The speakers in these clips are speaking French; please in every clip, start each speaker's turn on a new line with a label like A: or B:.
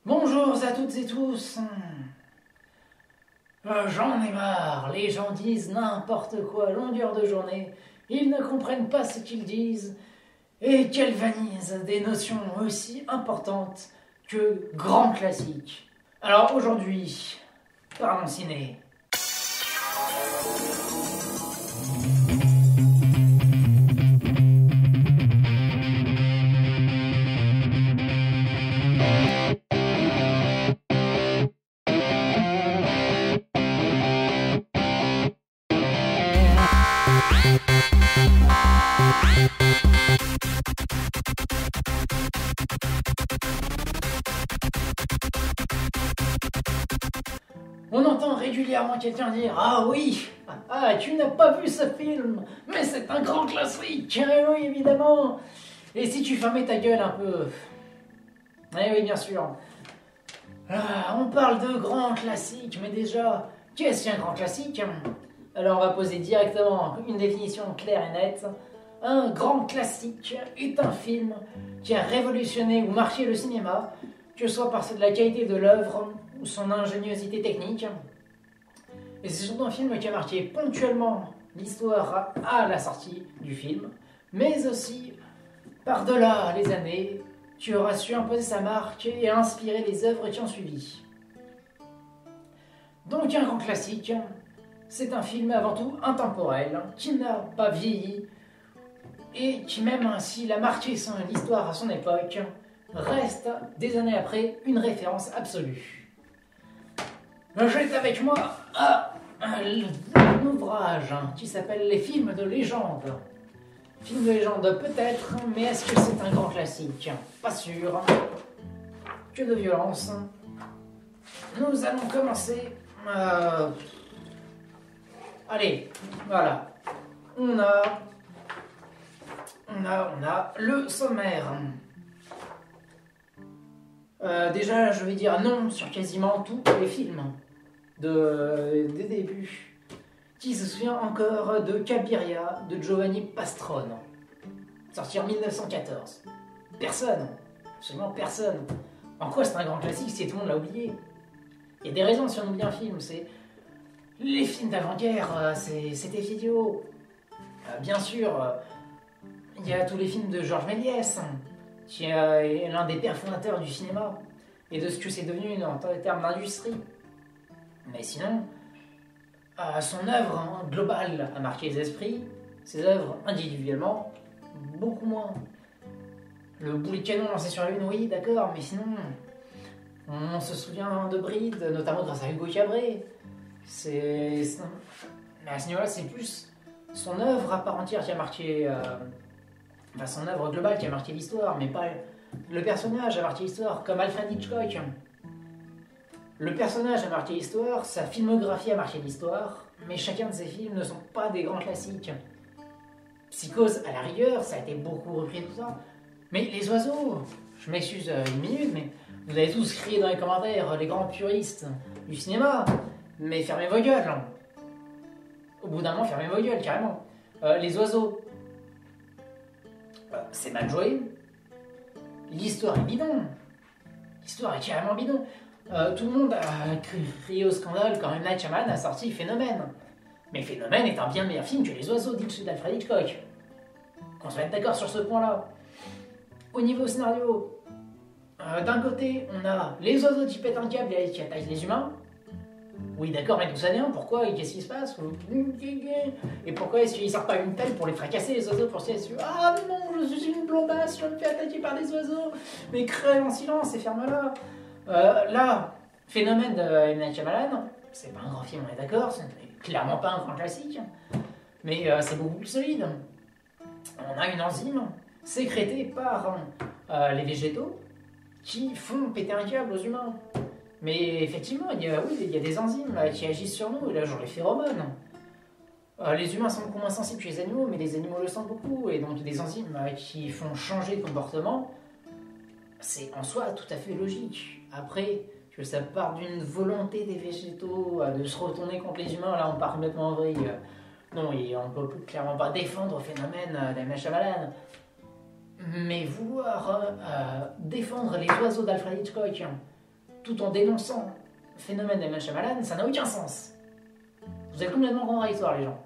A: Bonjour à toutes et tous. J'en ai marre, les gens disent n'importe quoi à longueur de journée, ils ne comprennent pas ce qu'ils disent et galvanisent des notions aussi importantes que grands classiques. Alors aujourd'hui, parlons ciné. On entend régulièrement quelqu'un dire "Ah oui, tu n'as pas vu ce film, mais c'est un grand classique, oui évidemment. Et si tu fermais ta gueule un peu." Eh oui, bien sûr. On parle de grands classiques, mais déjà, qu'est-ce qu'un grand classique? Alors on va poser directement une définition claire et nette. Un grand classique est un film qui a révolutionné ou marqué le cinéma, que ce soit par la qualité de l'œuvre ou son ingéniosité technique. Et c'est surtout un film qui a marqué ponctuellement l'histoire à la sortie du film, mais aussi par-delà les années, qui aura su imposer sa marque et inspirer les œuvres qui ont suivi. Donc un grand classique, c'est un film avant tout intemporel, qui n'a pas vieilli, et qui même s'il a marqué l'histoire à son époque, reste des années après une référence absolue. J'ai avec moi un ouvrage qui s'appelle Les films de légende. Film de légende peut-être, mais est-ce que c'est un grand classique? Pas sûr. Que de violence. Nous allons commencer. Allez, voilà. On a le sommaire. Déjà, je vais dire non sur quasiment tous les films des débuts. Qui se souvient encore de Cabiria de Giovanni Pastrone, sorti en 1914? Personne, absolument personne. En quoi c'est un grand classique si tout le monde l'a oublié? Il y a des raisons si on oublie un film, c'est les films d'avant-guerre, c'était idiot. Bien sûr, il y a tous les films de Georges Méliès, qui est l'un des pères fondateurs du cinéma et de ce que c'est devenu en termes d'industrie. Mais sinon, son œuvre globale a marqué les esprits, ses œuvres individuellement, beaucoup moins. Le boulet de canon lancé sur la Lune, oui, d'accord, mais sinon, on se souvient de Bride, notamment grâce à Hugo Cabret. Mais à ce niveau-là, c'est plus son œuvre à part entière qui a marqué. Son œuvre globale qui a marqué l'histoire, mais pas le personnage a marqué l'histoire, comme Alfred Hitchcock. Le personnage a marqué l'histoire, sa filmographie a marqué l'histoire, mais chacun de ces films ne sont pas des grands classiques. Psychose, à la rigueur, ça a été beaucoup repris tout ça. Mais les oiseaux, je m'excuse une minute, mais vous avez tous crié dans les commentaires, les grands puristes du cinéma, mais fermez vos gueules. Au bout d'un moment, fermez vos gueules, carrément. Les oiseaux, c'est mal joué. L'histoire est bidon. L'histoire est carrément bidon. Tout le monde a crié au scandale quand M. Night Shyamalan a sorti Phénomène. Mais Phénomène est un bien meilleur film que Les Oiseaux, dit celui d'Alfred Hitchcock. Qu'on se mette d'accord sur ce point-là. Au niveau scénario, d'un côté, on a les oiseaux qui pètent un câble et qui attaquent les humains. Oui, d'accord, mais d'où ça vient? Pourquoi? Et qu'est-ce qui se passe? Et pourquoi est-ce qu'ils sortent pas une pelle pour les fracasser, les oiseaux, pour se dire "Ah non, je suis une blondasse, je me fais attaquer par des oiseaux"? Mais crève en silence et ferme-la. Là, Phénomène de M. Night Shyamalan, c'est pas un grand film, on est d'accord, c'est clairement pas un grand classique, mais c'est beaucoup plus solide. On a une enzyme sécrétée par les végétaux qui font péter un câble aux humains. Mais effectivement, il y a des enzymes qui agissent sur nous, et là, genre les phéromones. Les humains sont beaucoup moins sensibles que les animaux, mais les animaux le sentent beaucoup, et donc des enzymes qui font changer de comportement, c'est en soi tout à fait logique. Après, que ça part d'une volonté des végétaux de se retourner contre les humains, là on part complètement en vrille. Non, et on peut clairement pas défendre le Phénomène d'M. Night Shyamalan. Mais vouloir défendre les oiseaux d'Alfred Hitchcock tout en dénonçant le phénomène d'M. Night Shyamalan, ça n'a aucun sens. Vous êtes complètement contradictoires, les gens.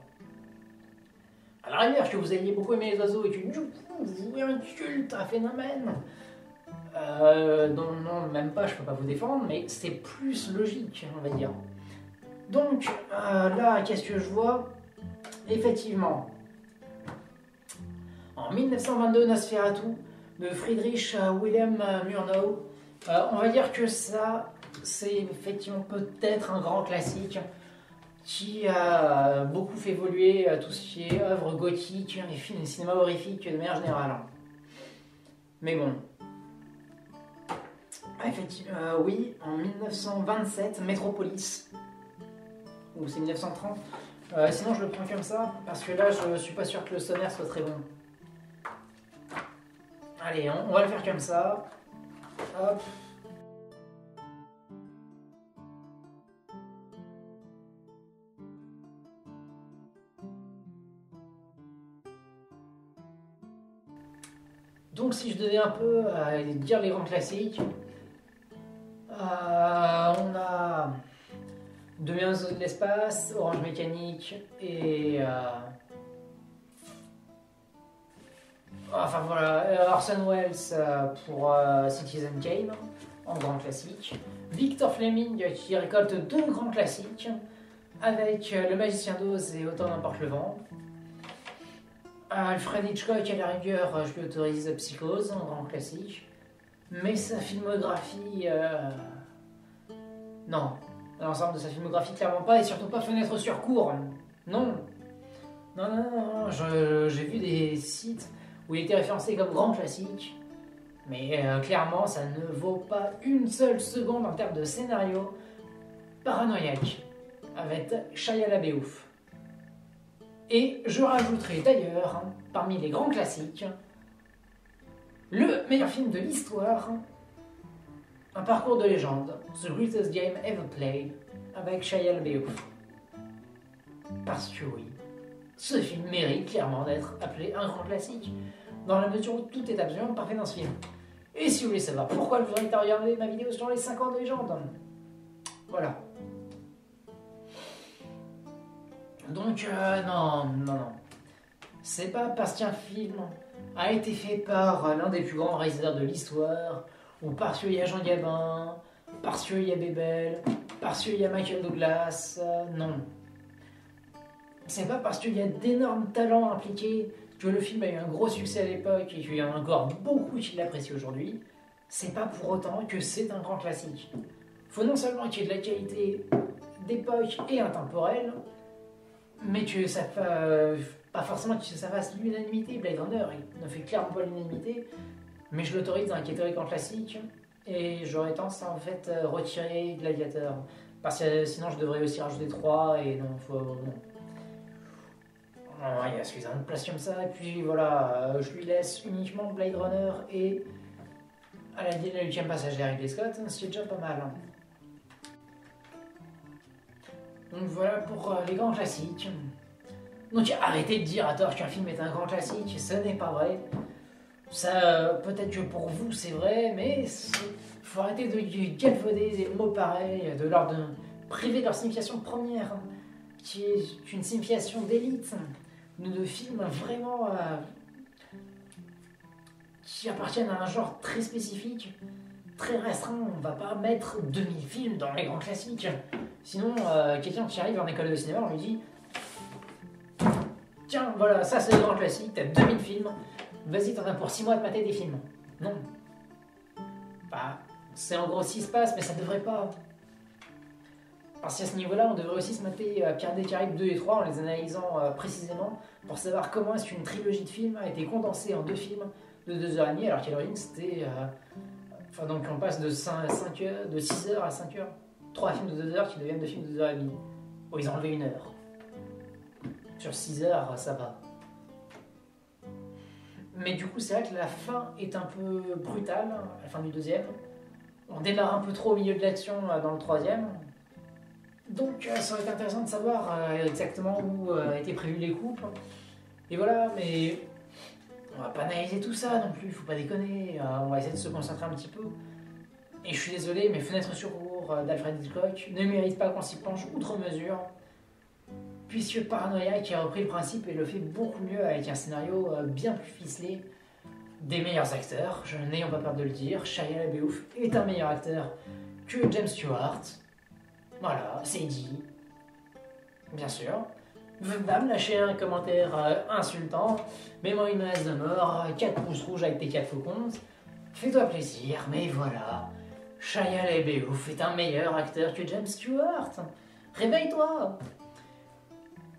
A: À la rigueur, que vous ayez beaucoup aimé les oiseaux et que du coup, vous voulez un culte à phénomène, non, même pas, je peux pas vous défendre, mais c'est plus logique, on va dire. Donc, là, qu'est-ce que je vois? Effectivement, en 1922, Nosferatu, de Friedrich Wilhelm Murnau, on va dire que ça, c'est effectivement peut-être un grand classique qui a beaucoup fait évoluer tout ce qui est œuvre gothique, les films de cinéma horrifique de manière générale. Mais bon. Effectivement, oui, en 1927, Metropolis. Ou c'est 1930. Sinon, je le prends comme ça, parce que là, je suis pas sûr que le sonore soit très bon. Allez, on va le faire comme ça. Hop. Donc si je devais un peu dire les grands classiques, on a 2001 de l'espace, Orange Mécanique et... enfin voilà, Orson Welles pour Citizen Kane, en grand classique. Victor Fleming qui récolte 2 grands classiques, avec Le Magicien d'Oz et Autant n'importe le vent. Alfred Hitchcock, à la rigueur, je lui autorise Psychose, un grand classique. Mais sa filmographie... non. L'ensemble de sa filmographie, clairement pas, et surtout pas Fenêtre sur cour. Non. Non. J'ai vu des sites où il était référencé comme grand classique, mais clairement, ça ne vaut pas une seule seconde en termes de scénario. Paranoïaque, avec Shia LaBeouf. Et je rajouterai d'ailleurs, parmi les grands classiques, le meilleur film de l'histoire, un parcours de légende, The Greatest Game Ever Played, avec Shia LaBeouf. Parce que oui, ce film mérite clairement d'être appelé un grand classique, dans la mesure où tout est absolument parfait dans ce film. Et si vous voulez savoir pourquoi, je vous invite à regarder ma vidéo sur les 5 ans de légende. Voilà. Donc, non. C'est pas parce qu'un film a été fait par l'un des plus grands réalisateurs de l'histoire, ou parce qu'il y a Jean Gabin, parce qu'il y a Bebel, parce qu'il y a Michael Douglas, non. C'est pas parce qu'il y a d'énormes talents impliqués que le film a eu un gros succès à l'époque et qu'il y en a encore beaucoup qui l'apprécient aujourd'hui. C'est pas pour autant que c'est un grand classique. Faut non seulement qu'il y ait de la qualité d'époque et intemporelle, mais que ça pas forcément que ça fasse l'unanimité. Blade Runner il ne fait clairement pas l'unanimité, mais je l'autorise dans la catégorie grand classique, et j'aurais tendance à en fait retirer Gladiator, parce que sinon je devrais aussi rajouter 3, et non, non. Il y a suffisamment de place comme ça, et puis voilà, je lui laisse uniquement Blade Runner et Aladdin le 8e passagère avec Ridley Scott, ce qui est déjà pas mal. Donc voilà pour les grands classiques. Donc arrêtez de dire à tort qu'un film est un grand classique, ce n'est pas vrai. Ça, peut-être que pour vous c'est vrai, mais faut arrêter de galvauder des mots pareils, de leur priver de leur signification première, qui est une signification d'élite, de films vraiment qui appartiennent à un genre très spécifique, très restreint. On va pas mettre 2000 films dans les grands classiques. Sinon, quelqu'un qui arrive en école de cinéma, on lui dit tiens, voilà, ça c'est le grand classique, t'as 2000 films, vas-y, t'en as pour 6 mois de mater des films. Non. Bah, c'est en gros ce qui se passe, mais ça devrait pas. Parce qu'à ce niveau-là, on devrait aussi se mater Pirates des Caraïbes 2 et 3 en les analysant précisément pour savoir comment est-ce qu'une trilogie de films a été condensée en 2 films de 2h30, alors qu'à l'origine c'était. Enfin, donc on passe de 6 heures à 5 heures. 3 films de 2 heures qui deviennent 2 films de 2h30. Oh, ils ont enlevé 1 heure. Sur 6 heures, ça va. Mais du coup, c'est vrai que la fin est un peu brutale, la fin du 2e. On démarre un peu trop au milieu de l'action dans le 3e. Donc, ça aurait été intéressant de savoir exactement où étaient prévues les coupes. Et voilà, mais on va pas analyser tout ça non plus, faut pas déconner. On va essayer de se concentrer un petit peu. Et je suis désolé, mais Fenêtre sur cour d'Alfred Hitchcock ne mérite pas qu'on s'y penche outre mesure, puisque Paranoia qui a repris le principe et le fait beaucoup mieux avec un scénario bien plus ficelé, des meilleurs acteurs, je n'ayons pas peur de le dire, Shia LaBeouf est un meilleur acteur que James Stewart. Voilà, c'est dit. Bien sûr. Vous va me lâcher un commentaire insultant, mets-moi une menace de mort, 4 pouces rouges avec tes 4 faux comptes. Fais-toi plaisir, mais voilà. Shia LaBeouf est un meilleur acteur que James Stewart. Réveille-toi.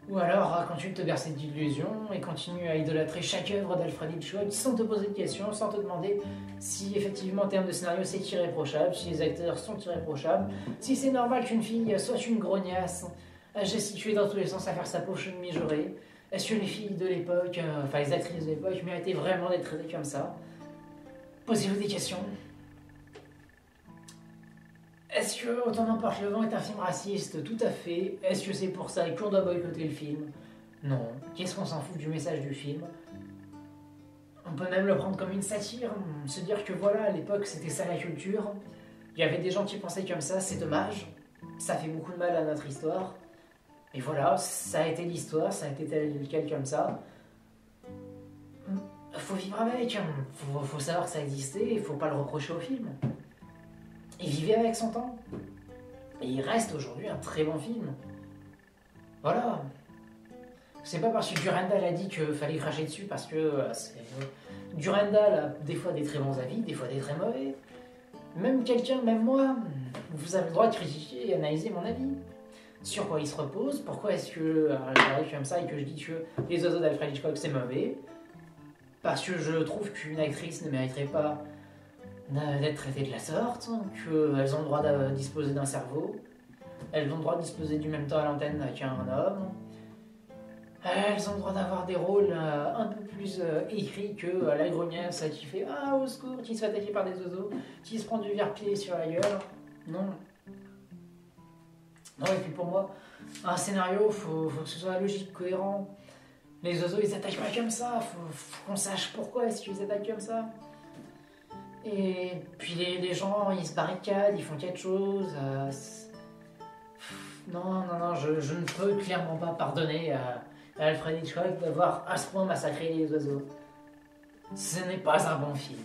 A: Ou alors, continue de te bercer d'illusions et continue à idolâtrer chaque œuvre d'Alfred Hitchcock sans te poser de questions, sans te demander si effectivement en termes de scénario c'est irréprochable, si les acteurs sont irréprochables, si c'est normal qu'une fille soit une grognasse, à gesticuler dans tous les sens, à faire sa poche mijaurée. Est-ce que les filles de l'époque, enfin les actrices de l'époque, méritaient vraiment d'être traitées comme ça? Posez-vous des questions. Est-ce que Autant n'emporte le vent est un film raciste? Tout à fait. Est-ce que c'est pour ça qu'on doit boycotter le film? Non. Qu'est-ce qu'on s'en fout du message du film? On peut même le prendre comme une satire, se dire que voilà, à l'époque c'était ça la culture. Il y avait des gens qui pensaient comme ça, c'est dommage. Ça fait beaucoup de mal à notre histoire. Et voilà, ça a été l'histoire, ça a été tel quel comme ça. Faut vivre avec, faut savoir que ça existait, il faut pas le reprocher au film. Il vivait avec son temps. Et il reste aujourd'hui un très bon film. Voilà. C'est pas parce que Durandal a dit qu'il fallait cracher dessus, parce que Durandal a des fois des très bons avis, des fois des très mauvais. Même quelqu'un, même moi, vous avez le droit de critiquer et analyser mon avis. Sur quoi il se repose, pourquoi est-ce que j'arrive comme ça et que je dis que Les Oiseaux d'Alfred Hitchcock c'est mauvais. Parce que je trouve qu'une actrice ne mériterait pas d'être traitées de la sorte, qu'elles ont le droit de disposer d'un cerveau, elles ont le droit de disposer du même temps à l'antenne qu'un homme, elles ont le droit d'avoir des rôles un peu plus écrits que la grognasse qui fait « Ah, au secours !» qui se fait attaquer par des oiseaux, qui se prend du verre-pied sur la gueule. Non. Non, et puis pour moi, un scénario, faut que ce soit logique, cohérent. Les oiseaux, ils attaquent pas comme ça, faut qu'on sache pourquoi est-ce qu'ils attaquent comme ça. Et puis les gens, ils se barricadent, ils font quelque chose. Non, je ne peux clairement pas pardonner à Alfred Hitchcock d'avoir à ce point massacré les oiseaux. Ce n'est pas un bon film.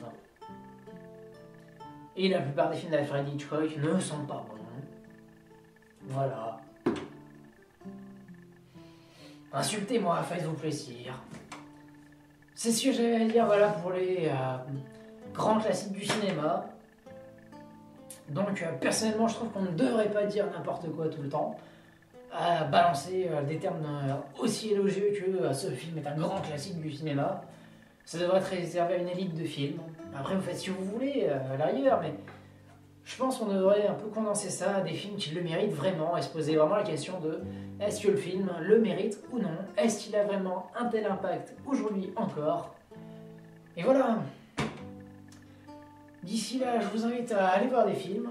A: Et la plupart des films d'Alfred Hitchcock ne sont pas bons. Voilà. Insultez-moi, faites-vous plaisir. C'est ce que j'avais à dire, voilà, pour les grands classiques du cinéma. Donc, personnellement, je trouve qu'on ne devrait pas dire n'importe quoi tout le temps. Balancer des termes aussi élogieux que ce film est un grand classique du cinéma. Ça devrait être réservé à une élite de films. Après, vous faites ce que vous voulez à l'arrière, mais je pense qu'on devrait un peu condenser ça à des films qui le méritent vraiment et se poser vraiment la question de est-ce que le film le mérite ou non? Est-ce qu'il a vraiment un tel impact aujourd'hui encore? Et voilà. D'ici là, je vous invite à aller voir des films.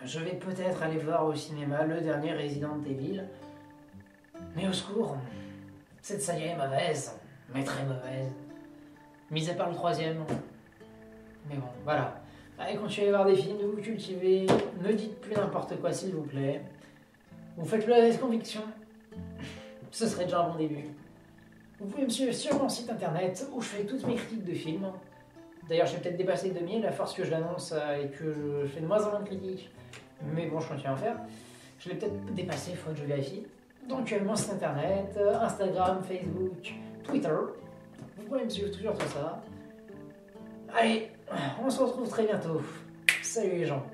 A: Je vais peut-être aller voir au cinéma le dernier Resident Evil. Mais au secours, cette saga est mauvaise, mais très mauvaise. Mis à part le troisième. Mais bon, voilà. Allez, continuez à voir des films, de vous cultiver. Ne dites plus n'importe quoi, s'il vous plaît. Vous faites-le avec conviction. Ce serait déjà un bon début. Vous pouvez me suivre sur mon site internet où je fais toutes mes critiques de films. D'ailleurs, j'ai peut-être dépassé 2000 à force que je l'annonce et que je fais de moins en moins de critiques. Mais bon, je continue à en faire. Je l'ai peut-être dépassé, il faut que je vérifie. Donc, mon site internet, Instagram, Facebook, Twitter. Vous pouvez me suivre toujours tout ça. Allez, on se retrouve très bientôt. Salut les gens.